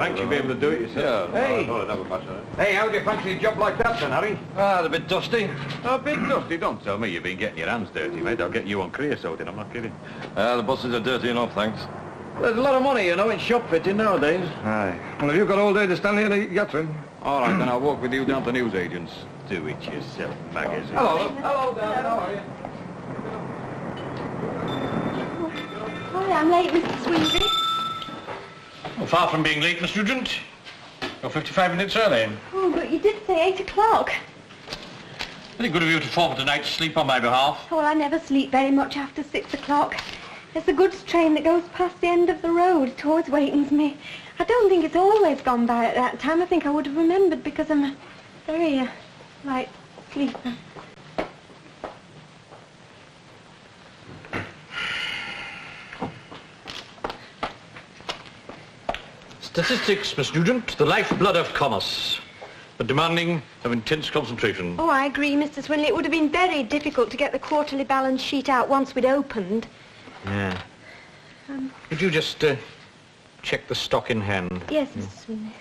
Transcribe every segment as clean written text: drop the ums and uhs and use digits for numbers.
thanks, you'll be able to do it yourself. Yeah, Hey. I thought I'd have a bash at it. Hey, how do you fancy a job like that, then, Harry? Ah, a bit dusty. A bit dusty. Don't tell me you've been getting your hands dirty, mate. I'll get you on creosote, and I'm not kidding. The buses are dirty enough, thanks. There's a lot of money, you know, in shop fitting nowadays. Aye. Well, have you got all day to stand here to get through? All right, then I'll walk with you down to newsagents. Do it yourself, magazine. Hello. Hello, Dan. How are you? Sorry, I'm late, Mr. Sweezy. Well, far from being late, Miss Nugent. You're 55 minutes early. Oh, but you did say 8 o'clock. Very good of you to forfeit a night's sleep on my behalf. Oh, well, I never sleep very much after 6 o'clock. There's a goods train that goes past the end of the road. It always wakens me. I don't think it's always gone by at that time. I think I would have remembered because I'm a very, light sleeper. Statistics, Miss Nugent, the lifeblood of commerce, but demanding of intense concentration. Oh, I agree, Mr. Swinley. It would have been very difficult to get the quarterly balance sheet out once we'd opened. Yeah. Could you just check the stock in hand? Yes, Mr. Swinley.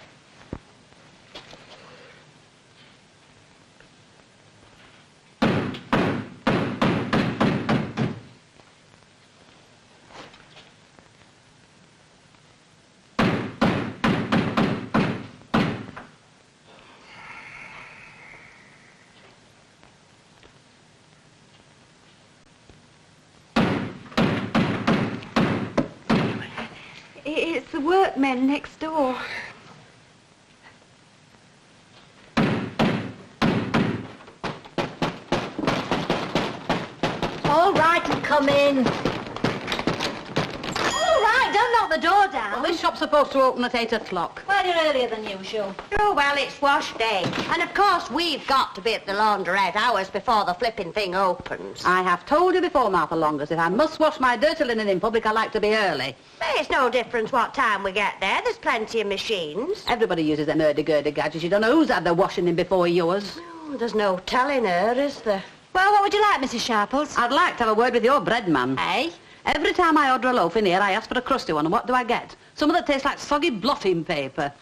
It's the workmen next door. All right, come in. All right, don't knock the door down. Well, this shop's supposed to open at 8 o'clock. Well, you're earlier than usual. Oh, well, it's wash day. And, of course, we've got to be at the laundrette hours before the flipping thing opens. I have told you before, Martha Longus, if I must wash my dirty linen in public, I like to be early. It's no difference what time we get there. There's plenty of machines. Everybody uses them hurdy-gurdy gadgets. You don't know who's had their washing in before yours. Oh, there's no telling her, is there? Well, what would you like, Mrs. Sharples? I'd like to have a word with your bread man. Eh? Every time I order a loaf in here, I ask for a crusty one, and what do I get? Some that tastes like soggy blotting paper.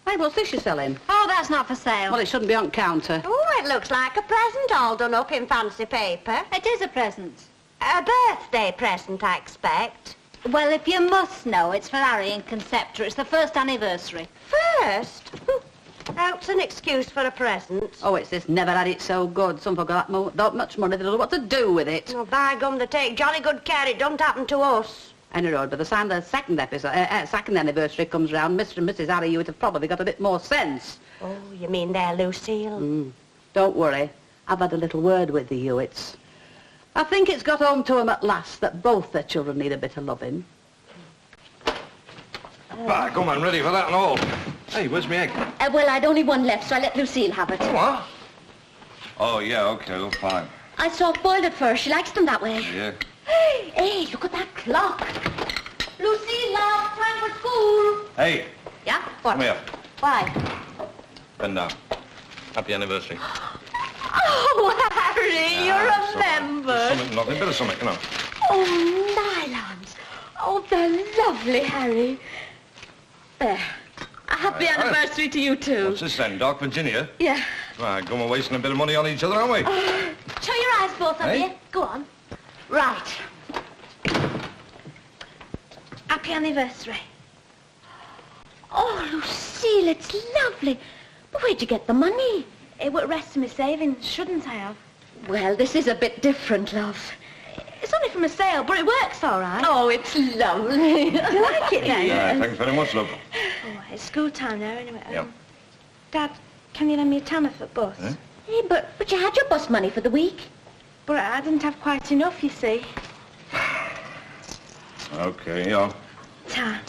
Hey, what's this you're selling? Oh, that's not for sale. Well, it shouldn't be on counter. Oh, it looks like a present all done up in fancy paper. It is a present. A birthday present, I expect. Well, if you must know, it's for Harry in Concepta. It's the first anniversary. First? That's an excuse for a present. Oh, it's this never had it so good. Some folk got that much money, they don't know what to do with it. Oh, by gum, they take jolly good care it don't happen to us. Any road, by the time the second anniversary comes round, Mr. and Mrs. Harry, you would have probably got a bit more sense. Oh, you mean there, Lucille? Don't worry. I've had a little word with the Hewitts. I think it's got home to them at last that both their children need a bit of loving. Bah, come on, ready for that and all. Hey, where's my egg? Well, I'd only one left, so I let Lucille have it. What? Oh, yeah, okay, well, fine. I soft-boiled it first. She likes them that way. Yeah. Hey, look at that clock. Lucille, love, time for school. Hey, Yeah? What? come here. Why? Bend down. Happy anniversary. Oh, Harry, you remember. Something, nothing, bit of something, you know. Oh, nylons. Oh, they're lovely, Harry. There. A happy Aye, aye. anniversary to you, too. What's this then, Doc, Virginia? Yeah. Right, we're wasting a bit of money on each other, aren't we? Show your eyes, both of Hey? you. Go on. Right. Happy anniversary. Oh, Lucille, it's lovely. But where'd you get the money? It would rest in my savings, shouldn't I have? Well, this is a bit different, love. It's only from a sale, but it works all right. Oh, it's lovely. Do you like it then? Yeah, thanks very much, love. Oh, it's school time now, anyway. Yeah. Dad, can you lend me a tenner for bus? Eh? Hey, but you had your bus money for the week. But I didn't have quite enough, you see. Okay, yeah. Ta.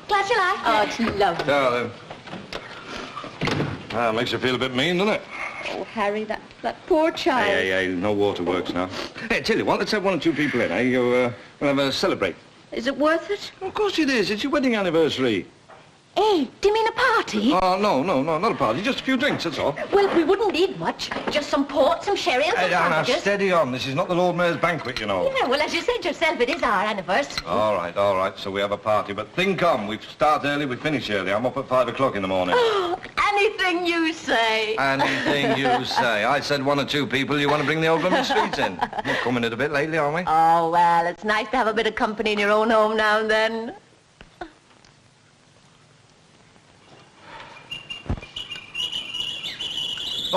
Glad you like Oh, it. it's lovely. Yeah, then. Ah, makes you feel a bit mean, doesn't it? Oh, Harry, that poor child. Hey, no waterworks now. Hey, tell you what, let's have one or two people in, eh? We'll have a celebrate. Is it worth it? Of course it is. It's your wedding anniversary. Hey, do you mean a party? Oh, no, not a party. Just a few drinks, that's all. Well, we wouldn't need much. Just some port, some sherry and some Hey, Anna, sandwiches. steady on. This is not the Lord Mayor's banquet, you know. Yeah, well, as you said yourself, it is our anniversary. All right. So we have a party. But think on. We start early, we finish early. I'm up at 5 o'clock in the morning. Oh, anything you say. Anything you say. I said one or two people you want to bring the old Coronation Street in. We're coming in a bit lately, aren't we? Oh, well, it's nice to have a bit of company in your own home now and then.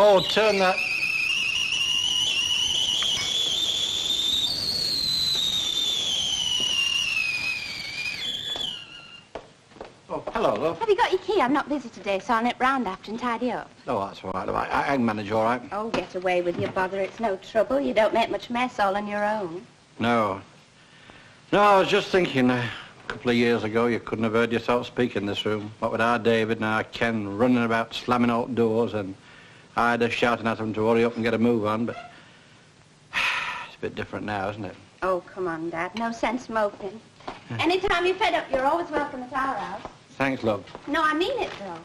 Oh, turn that... Oh, hello, love. Have you got your key? I'm not busy today, so I'll nip round after and tidy up. Oh, that's all right, love. I can manage all right. Oh, get away with your bother. It's no trouble. You don't make much mess all on your own. No. No, I was just thinking, a couple of years ago, you couldn't have heard yourself speak in this room. What with our David and our Ken running about slamming out doors and Ida shouting at them to hurry up and get a move on, but it's a bit different now, isn't it? Oh, come on, Dad. No sense moping. Anytime you're fed up, you're always welcome at our house. Thanks, love. No, I mean it, though.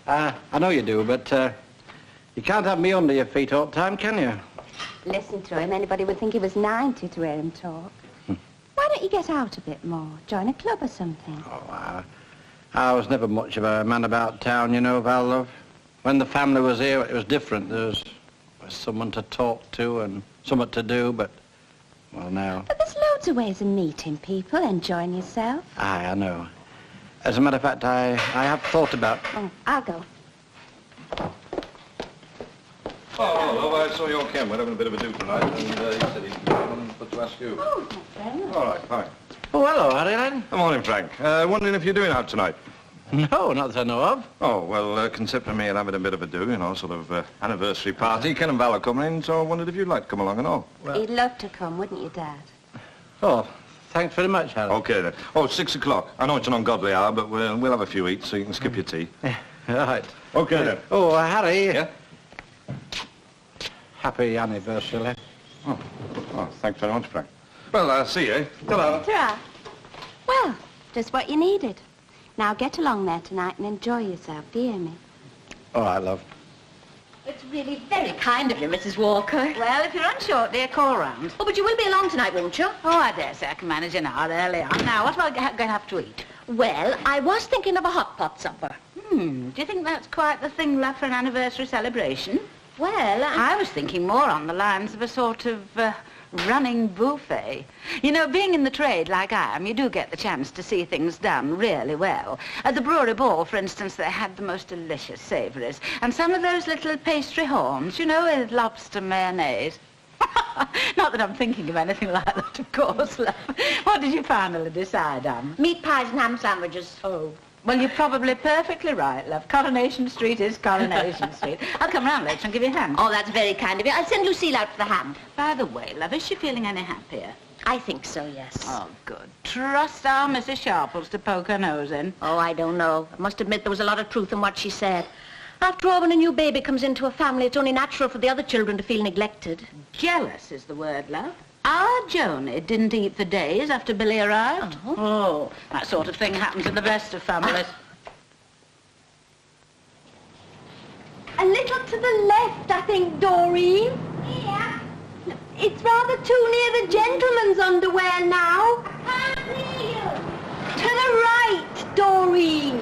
I know you do, but you can't have me under your feet all the time, can you? Listen to him. Anybody would think he was 90 to hear him talk. Why don't you get out a bit more? Join a club or something? Oh, I was never much of a man about town, you know, Val, love. When the family was here, it was different. There was someone to talk to and something to do, but, well, now... But there's loads of ways of meeting people, enjoying yourself. Aye, I know. As a matter of fact, I have thought about... Oh, I'll go. Oh, I saw your Ken. We're having a bit of a do tonight, and he said he'd come to ask you. Oh, thanks very much. All right, fine. Oh, hello, Harry, then. Good morning, Frank. Wondering if you're doing out tonight? No, not that I know of. Oh, well, considering me and having a bit of a do, you know, sort of anniversary party. Ken and Val are coming in, so I wondered if you'd like to come along and all. Well, you'd love to come, wouldn't you, Dad? Oh, thanks very much, Harry. Okay, then. Oh, 6 o'clock. I know it's an ungodly hour, but we'll have a few eats, so you can skip your tea. Right. Okay, then. Oh, Harry. Yeah? Happy anniversary. Oh, thanks very much, Frank. Well, I'll see you. Ta-ra. Ta-ra. Well, just what you needed. Now get along there tonight and enjoy yourself, do you hear me? All right, love. It's really very kind of you, Mrs. Walker. Well, if you're unsure, dear, call round. Oh, but you will be along tonight, won't you? Oh, I dare say I can manage an hour early on. Now, what am I going to have to eat? Well, I was thinking of a hot pot supper. Do you think that's quite the thing, love, for an anniversary celebration? Well, I was thinking more on the lines of a sort of running buffet. You know, being in the trade like I am, you do get the chance to see things done really well. At the brewery ball, for instance, they had the most delicious savouries. And some of those little pastry horns, you know, with lobster mayonnaise. Not that I'm thinking of anything like that, of course, love. What did you finally decide on? meat pies and ham sandwiches. Oh, well, you're probably perfectly right, love. Coronation Street is Coronation Street. I'll come round later and give you a hand. Oh, that's very kind of you. I'll send Lucille out for the ham. By the way, love, is she feeling any happier? I think so, yes. Oh, good. Trust our Mrs. Sharples to poke her nose in. Oh, I don't know. I must admit there was a lot of truth in what she said. After all, when a new baby comes into a family, it's only natural for the other children to feel neglected. Jealous is the word, love. Our Joni didn't eat for days after Billy arrived. Oh, that sort of thing happens in the best of families. A little to the left, I think, Doreen. Yeah. It's rather too near the gentleman's underwear now. Can't see you. To the right, Doreen.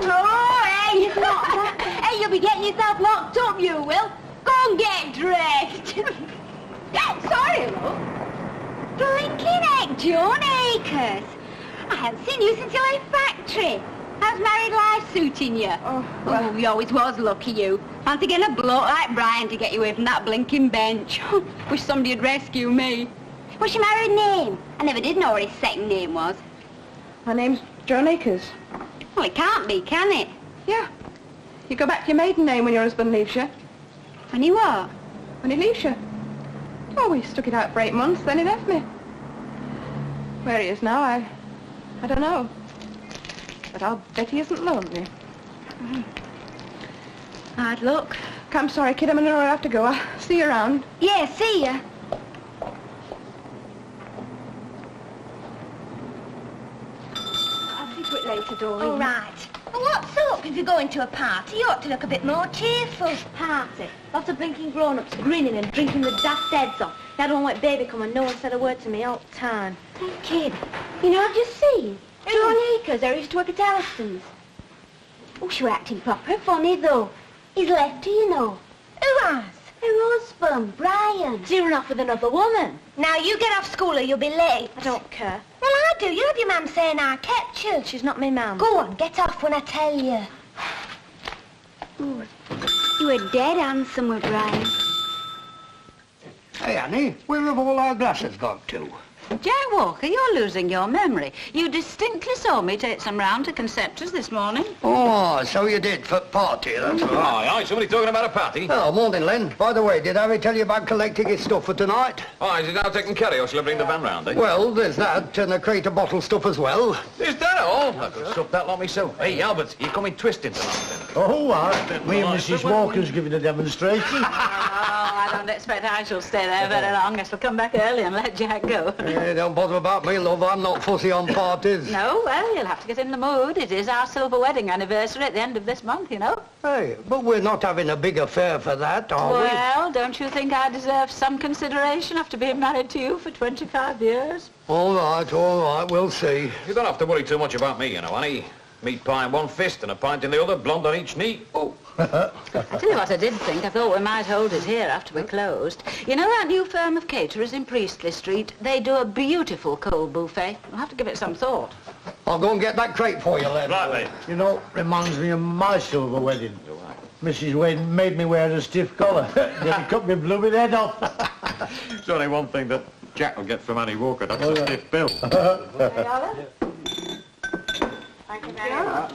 Oh, hey, not that. Hey, you'll be getting yourself locked up, you will. Go and get dressed. Sorry, love. Blinking heck, John Akers. I haven't seen you since you left factory. How's married life suiting you? Oh, you always was lucky, you. Fancy getting a bloke like Brian to get you away from that blinking bench. Wish somebody'd rescue me. What's your married name? I never did know what his second name was. My name's John Akers. Well, it can't be, can it? Yeah. You go back to your maiden name when your husband leaves you. When he what? When he leaves you. Oh, we stuck it out for 8 months, then he left me. Where he is now, I don't know. But I'll bet he isn't lonely. Hard luck. I'm sorry, kid, I'm in a hurry, I have to go. I'll see you around. Yeah, see ya. I'll be later, Doreen. All right. Well, what's up? If you're going to a party, you ought to look a bit more cheerful. Party. Lots of blinking grown-ups grinning and drinking the daft heads off. They had one white baby come and no one said a word to me all the time. Hey, kid, you know, I've just seen John Acres. They used to work at Allison's. Oh, she were acting proper funny, though. He's left her, you know. Who has? Her husband, Brian. She's run off with another woman. Now, you get off school or you'll be late. I don't care. Well, I do. You have your mum saying I kept you. She's not me, ma'am. Go on, get off when I tell you. Ooh, you were dead handsome with Brian. Hey, Annie, where have all our glasses gone to? Jack Walker, you're losing your memory. You distinctly saw me take some round to Conceptors this morning. Oh, so you did for party, that's right. Aye, somebody talking about a party? Oh, morning, Len. By the way, did Harry tell you about collecting his stuff for tonight? Oh, is it now taking carry or shall I bring the van round, eh? Well, there's that, and a crate of bottle stuff as well. Is that all? I could suck that lot myself. Hey, Albert, you coming twisting tonight then? Oh, me and Mrs. Walker's giving a demonstration. Oh, I don't expect I shall stay there very long. I shall come back early and let Jack go. Hey, don't bother about me, love. I'm not fussy on parties. No, well, you'll have to get in the mood. It is our silver wedding anniversary at the end of this month, you know. Hey, but we're not having a big affair for that, are we? Well, don't you think I deserve some consideration after being married to you for 25 years? All right, we'll see. You don't have to worry too much about me, you know, Annie. Meat pie in one fist and a pint in the other, blonde on each knee. Oh. I tell you what I did think. I thought we might hold it here after we closed. You know that new firm of caterers in Priestley Street? They do a beautiful cold buffet. I'll have to give it some thought. I'll go and get that crate for you, Len. Right, mate. You know, reminds me of my silver wedding. Mrs. Wade made me wear a stiff collar. Then he cut me blooming head off. It's only one thing that Jack will get from Annie Walker. That's a stiff bill. Thank you very much.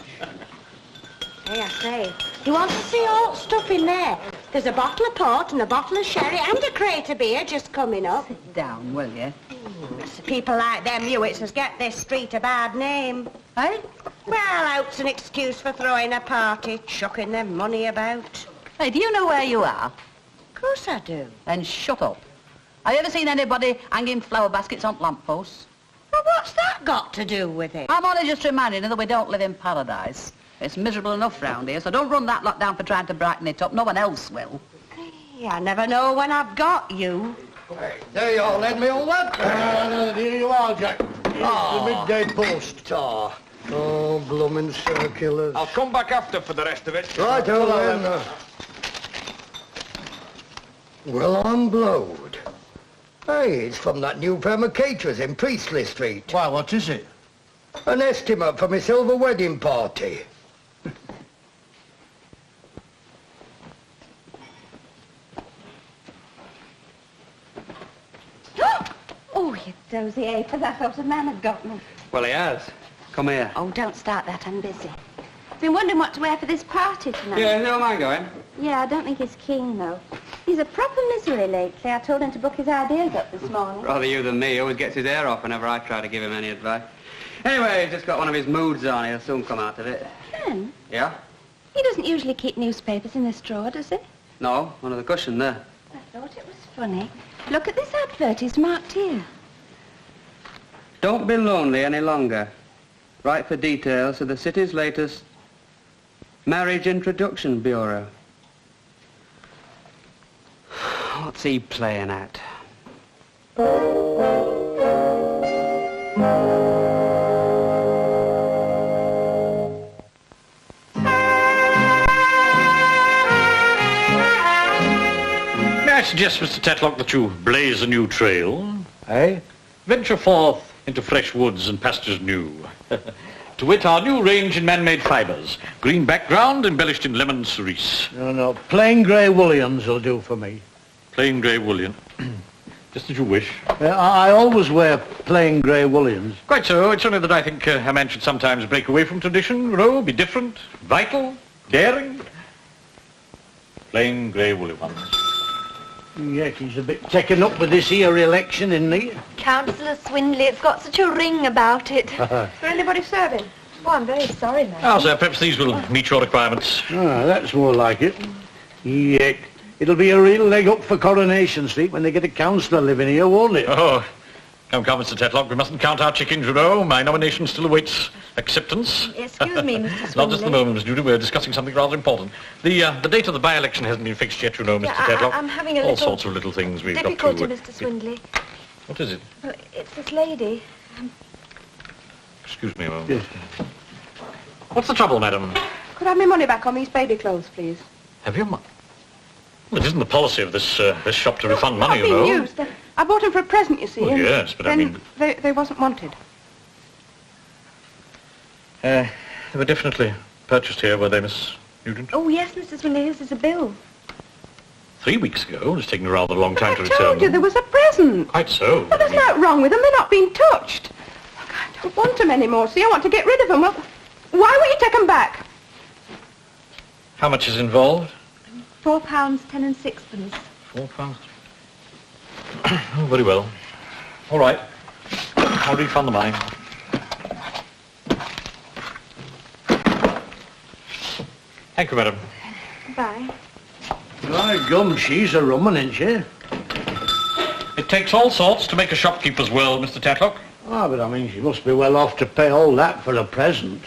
Hey, I say, you want to see all the stuff in there? There's a bottle of port and a bottle of sherry and a crate of beer just coming up. Sit down, will you? It's people like them Hewitts as get this street a bad name. Eh? Well, out's an excuse for throwing a party, chucking their money about. Hey, do you know where you are? Of course I do. Then shut up. Have you ever seen anybody hanging flower baskets on lampposts? Well, what's that got to do with it? I'm only just reminding you that we don't live in paradise. It's miserable enough round here, so don't run that lot down for trying to brighten it up. No one else will. Hey, I never know when I've got you. Hey, there you are, lend me all that. Here you are, Jack. Here's the midday post. Oh, blooming circulars. I'll come back after for the rest of it. Right, then. Well, I'm blowed. Hey, it's from that new firm of caterers in Priestley Street. Why, what is it? An estimate for my silver wedding party. Oh, you dozy ape, that sort of man had got me. Well, he has. Come here. Oh, don't start that, I'm busy. I've been wondering what to wear for this party tonight. Yeah, don't mind going. Yeah, I don't think he's keen, though. He's a proper misery lately. I told him to book his ideas up this morning. Rather you than me. He always gets his hair off whenever I try to give him any advice. Anyway, he's just got one of his moods on. He'll soon come out of it. Ken, Yeah? he doesn't usually keep newspapers in this drawer, does he? No, under the cushion there. I thought it was funny. Look at this advert. He's marked here. Don't be lonely any longer. Write for details to the city's latest Marriage Introduction Bureau. What's he playing at? May I suggest, Mr. Tetlock, that you blaze a new trail? Eh? Venture forth into fresh woods and pastures new. To wit, our new range in man-made fibres. Green background embellished in lemon cerise. No, plain grey woollens will do for me. Plain grey woollen. Just as you wish. I always wear plain grey woollens. Quite so. It's only that I think a man should sometimes break away from tradition, you know, be different, vital, daring. Plain grey woolly ones. Yes, he's a bit taken up with this here election, isn't he? Councillor Swindley, it's got such a ring about it. Is there anybody serving? Oh, I'm very sorry, ma'am. Now, sir, perhaps these will meet your requirements. That's more like it. Yeah, it'll be a real leg up for Coronation Street when they get a councillor living here, won't it? Oh, Come, Mr. Tetlock, we mustn't count our chickens, you know. My nomination still awaits acceptance. Excuse me, Mr. Swindley. Not just the moment, Miss Judy. We're discussing something rather important. The date of the by-election hasn't been fixed yet, you know, Mr. Tetlock. I'm having a All little sorts of little things we've difficulty, got to... Mr. Swindley. What is it? Well, it's this lady. Excuse me a moment. Yes. What's the trouble, madam? Could I have my money back on these baby clothes, please? Have you money? Well, it isn't the policy of this this shop to refund money, Not you know. being used. I bought them for a present, you see. Well, and yes, but I then mean... They wasn't wanted. They were definitely purchased here, were they, Miss Nugent? Oh, yes, Mr. Swindley, this is a bill. 3 weeks ago. It's taken a rather long time to I return. told you there was a present. Quite so. But there's nothing wrong with them. They're not being touched. Look, I don't want them anymore, see? I want to get rid of them. Well, why won't you take them back? How much is involved? £4, 10 and sixpence. £4. Oh, very well. All right. I'll refund the money. Thank you, madam. Bye. My gum, she's a rum one, isn't she? It takes all sorts to make a shopkeeper's world, Mr. Tatlock. Ah, but I mean, she must be well off to pay all that for a present.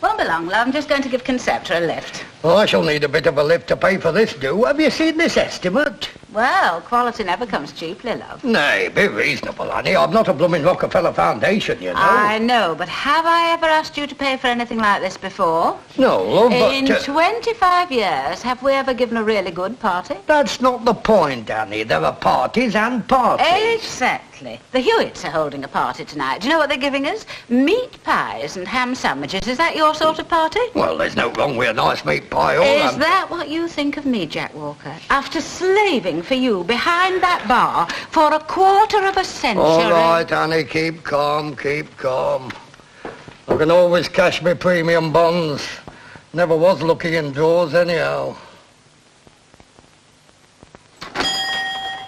Won't be long, love. I'm just going to give Concepta a lift. Well, I shall need a bit of a lift to pay for this, do. Have you seen this estimate? Well, quality never comes cheaply, love. Nay, be reasonable, Annie. I'm not a blooming Rockefeller Foundation, you know. I know, but have I ever asked you to pay for anything like this before? No, love, but... In 25 years, have we ever given a really good party? That's not the point, Annie. There are parties and parties. Exactly. The Hewitts are holding a party tonight. Do you know what they're giving us? Meat pies and ham sandwiches. Is that your sort of party? Well, there's no wrong with a nice meat pie. Is that what you think of me, Jack Walker? After slaving for you behind that bar for a quarter of a century. All right, Annie, keep calm, keep calm. I can always cash my premium bonds. Never was lucky in drawers anyhow.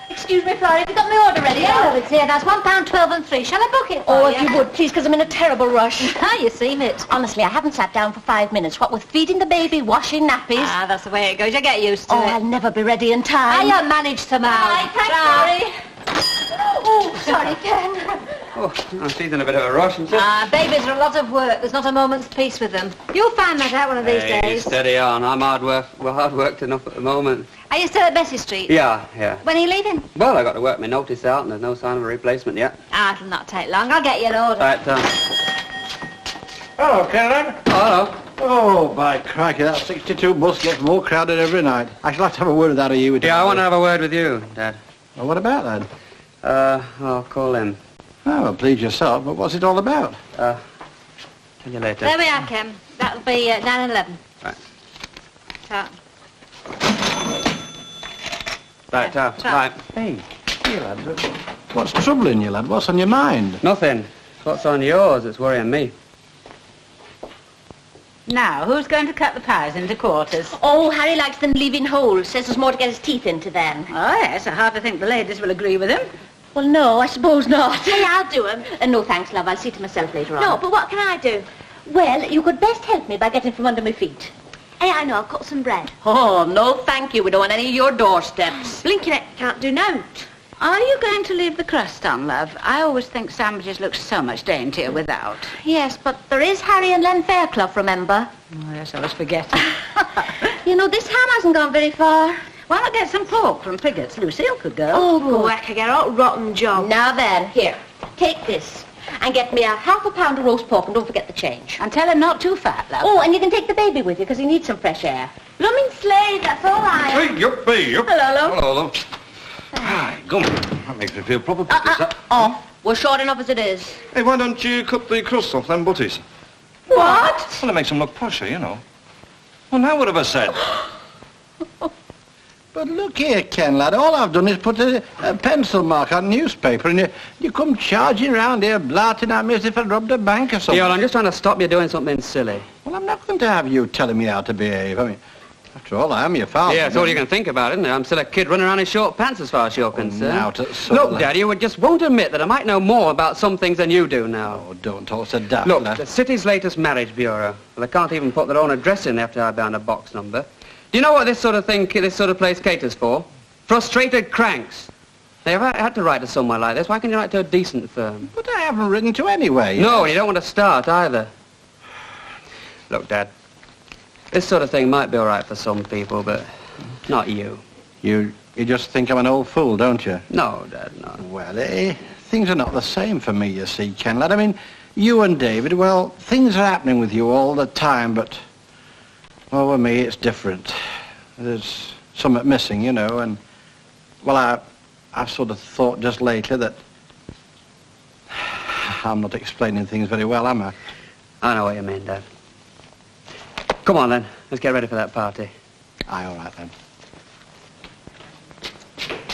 Excuse me, Flora, have you got my order ready? Yeah, it's here. That's £1.12 and 3. Shall I book it for Oh, you? if you would, please, because I'm in a terrible rush. Ah, you seem it. Honestly, I haven't sat down for 5 minutes. What with feeding the baby, washing nappies. Ah, that's the way it goes. You get used to Oh, it. I'll never be ready in time. I'll manage somehow. Bye, thanks, Florrie. Oh, sorry, Ken. Oh, she's in a bit of a rush, isn't she? Babies are a lot of work. There's not a moment's peace with them. You'll find that out one of these days. Steady on. I'm hard work. We're hard worked enough at the moment. Are you still at Bessie Street? Yeah. When are you leaving? Well, I got to work my notice out, and there's no sign of a replacement yet. Ah, it'll not take long. I'll get you an order. Right, Hello, Caroline. hello. Oh, by crikey, that 62 bus gets more crowded every night. I shall have to have a word with that of you. Yeah, I want to have a word with you, Dad. Well, what about that? I'll call him. Oh, well, please yourself, but what's it all about? Tell you later. There we are, Ken. That'll be 9 and 11. Right. Ta. Right, right. Hey, you lad, what's troubling you, lad? What's on your mind? Nothing. What's on yours that's worrying me? Now, who's going to cut the pies into quarters? Oh, Harry likes them leaving whole. Says there's more to get his teeth into then. Oh, yes, I hardly think the ladies will agree with him. Well, no, I suppose not. Hey, I'll do 'em. No, thanks, love. I'll see to myself later on. No, but what can I do? Well, you could best help me by getting from under my feet. Hey, I know, I'll cut some bread. Oh, no, thank you. We don't want any of your doorsteps. Blinking it, can't do no. Are you going to leave the crust on, love? I always think sandwiches look so much daintier without. Yes, but there is Harry and Len Fairclough, remember? Oh, yes, I was forgetting. You know, this ham hasn't gone very far. Why not get some pork from Piggott's? Lucille could go. Oh, go heck, I get a rotten job. Now then, here, take this. And get me a ½ pound of roast pork and don't forget the change. And tell him not too fat, love. Oh, and you can take the baby with you because he needs some fresh air. Blooming slave, that's all I am. Hey, yup, hey, yup. Hello, love. Hello, love. Hi, gum. That makes me feel proper British, that. Oh, we're short enough as it is. Hey, why don't you cut the crust off them butties? What? Well, it makes them look posher, you know. Well, now what have I said? But look here, Ken, lad, all I've done is put a pencil mark on newspaper and you come charging round here blarting at me as if I'd robbed a bank or something. Yeah, well, I'm just trying to stop you doing something silly. Well, I'm not going to have you telling me how to behave. I mean, after all, I am your father. Yeah, that's all you can think about, isn't it? I'm still a kid running around in short pants as far as you're concerned. Now to sort Look, Daddy, you just won't admit that I might know more about some things than you do now. Oh, don't talk so daft, Look, lad. the city's latest marriage bureau. Well, they can't even put their own address in. They have to have behind a box number. Do you know what this sort of place caters for? Frustrated cranks Hey, if I had to write to somewhere like this, why can't you write to a decent firm? But I haven't written to anyway. No, and you don't want to start either. Look, Dad, this sort of thing might be all right for some people, but not you. You just think I'm an old fool, don't you? No, Dad, no. Well, things are not the same for me, you see, Ken, lad. I mean, you and David, well, things are happening with you all the time, but, well, with me, it's different. There's something missing, you know, and, well, I've sort of thought just lately that I'm not explaining things very well, am I? I know what you mean, Dad. Come on, then. Let's get ready for that party. Aye, all right, then.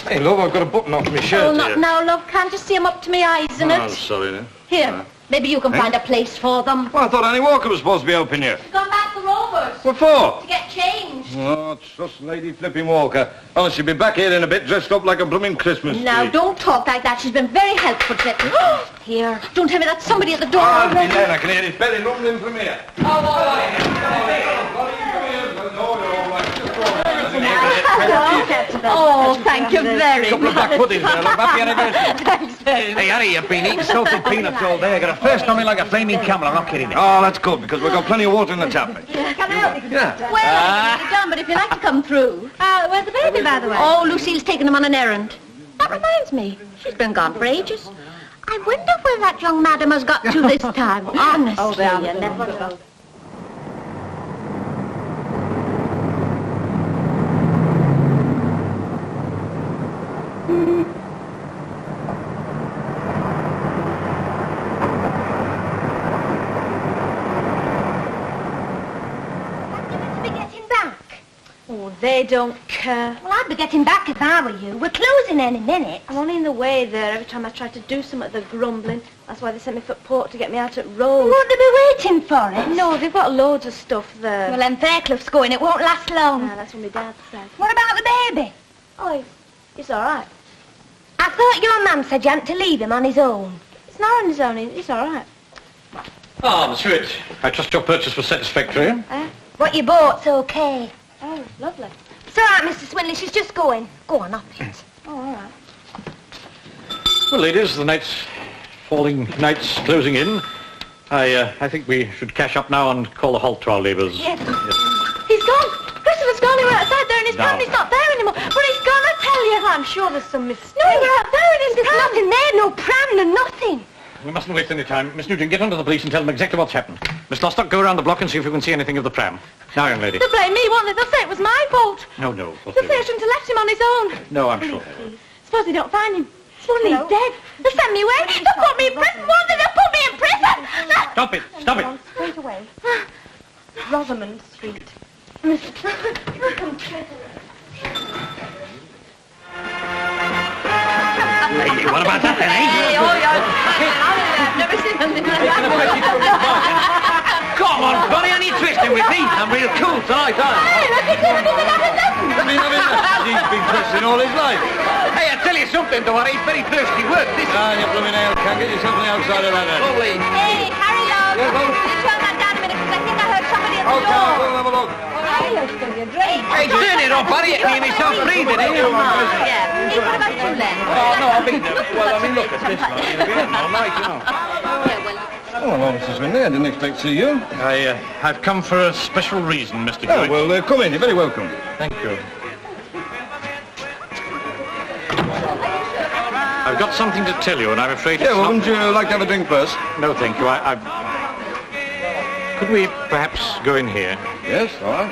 Hey, love, I've got a button off my shirt Oh, not here. now, love. Can't you see 'em up to me eyes in Oh, it? sorry, then. Here, maybe you can find a place for them. Well, I thought Annie Walker was supposed to be helping you. Gone back to Rovers What for? to get changed. Oh, trust Lady Flipping Walker. Oh, she'll be back here in a bit, dressed up like a blooming Christmas tree. Now, don't talk like that. She's been very helpful to Here, don't tell me that's somebody at the door I'll be already. there. I can hear his belly rumbling from here. Oh, thank you very Couple of black much. puddings there, love. Happy anniversary. Thanks very much. Hey, Harry, you've been eating salted peanuts all day. I got a thirst on me like a flaming camel. I'm not kidding you. Oh, that's good, because we've got plenty of water in the tap. Can I help you? Yeah. Well, I can done, but if you like to come through. Where's the baby, by the way? Oh, Lucille's taken him on an errand. That reminds me. She's been gone for ages. I wonder where that young madam has got to this time. Honestly, you never know. Oh, they don't care. Well, I'd be getting back if I were you. We're closing any minute. I'm only in the way there. Every time I try to do something, they're grumbling. That's why they sent me for port to get me out at road. Won't they be waiting for it? No, they've got loads of stuff there. Well, then Fairclough's going. It won't last long. That's what my dad said. What about the baby? Oh, he's all right. I thought your mum said you hadn't to leave him on his own. It's not on his own. He's all right. Ah, Miss Hewitt, I trust your purchase was satisfactory. What you bought's okay. Oh, lovely. It's all right, Mr. Swinley. She's just going. Go on, up it. Oh, all right. Well, ladies, the night's closing in. I think we should cash up now and call a halt to our labours. Yes. He's gone. Christopher's gone. He went outside there in his pram. He's not there anymore. But he's gone, I tell you. I'm sure there's some mistake. No, he went out there in his There's pram. nothing there. No pram, no nothing. We mustn't waste any time. Miss Newton, get on to the police and tell them exactly what's happened. Miss Lostock, go around the block and see if you can see anything of the pram. Now, young lady. They'll blame me, won't they? They'll say it was my fault. No, no. Of course They'll they say I won't. shouldn't have left him on his own. No, I'm sure. Suppose they don't find him. Suppose he's dead. They'll send me away. They'll put me in prison, won't they? They'll put me in prison. Stop it. Stop it. Straight away. Rosamond Street. Hey, what about that then, eh? I've never seen anything like that. Come on, Bonnie, I need twisting with me. I'm real cool tonight, aren't I? He's been dressing all his life. Hey, I tell you something, though, he's very thirsty work, this is. Ah, you blooming hell, can't get yourself on the outside of that then. Lovely. Hey, Harry, love. Yes, love? Can you turn that down a minute? Because I think I heard somebody at the Okay, door. I'll go and have a look. Hey, turn it off, buddy. I can hear myself breathing, eh? Yeah. Hey, what about you, Len? Oh, no, I've been... Well, I mean, look at this, man. You've been all night, you know. Oh, well, Mrs. Swinley, I didn't expect to see you. I've come for a special reason, Mr. Oh, Hewitt. well, come in. You're very welcome. Thank you. I've got something to tell you, and I'm afraid Yeah, it's well, not... wouldn't you like to have a drink first? No, thank you. Could we perhaps go in here? Yes, all right.